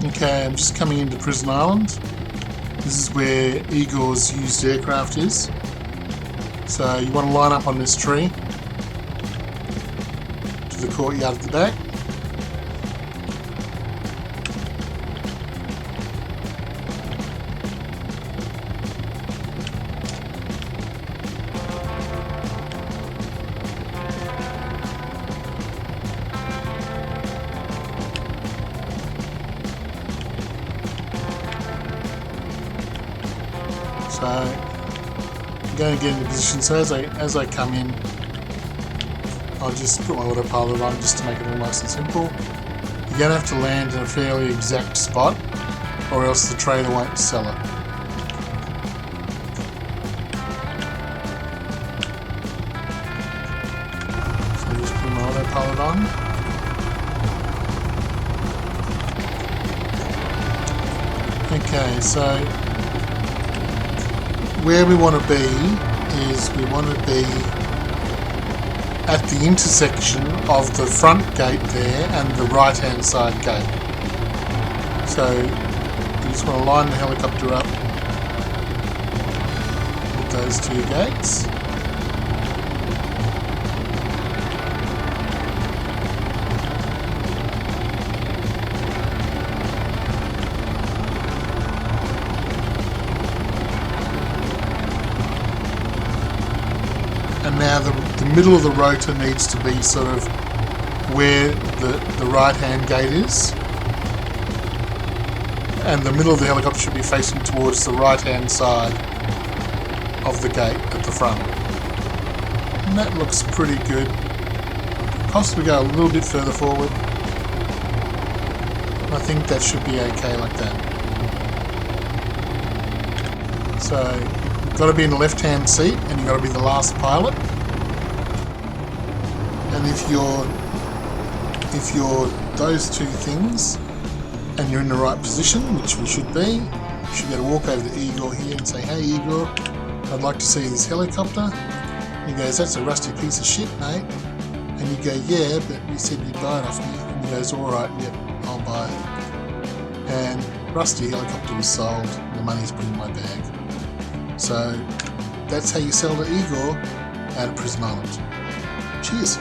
Okay, I'm just coming into Prison Island. This is where Igor's used aircraft is. So you want to line up on this tree to the courtyard at the back. So I'm going to get into position. So as I come in, I'll just put my autopilot on just to make it all nice and simple. You're going to have to land in a fairly exact spot, or else the trailer won't sell it. So just put my autopilot on. Okay, so where we want to be is we want to be at the intersection of the front gate there and the right hand side gate. So you just want to line the helicopter up with those two gates. And now the middle of the rotor needs to be sort of where the right hand gate is, and the middle of the helicopter should be facing towards the right hand side of the gate at the front. And that looks pretty good. Possibly go a little bit further forward. I think that should be okay like that. So you've got to be in the left hand seat and you've got to be the last pilot. And if you're those two things and you're in the right position, which we should be, you should be able to walk over to Igor here and say, "Hey Igor, I'd like to see this helicopter." And he goes, "That's a rusty piece of shit, mate." And you go, "Yeah, but you said you'd buy it off me." And he goes, "Alright, yep, I'll buy it." And rusty helicopter was sold, the money's put in my bag. So that's how you sell to Igor out of Prison Island. Cheers.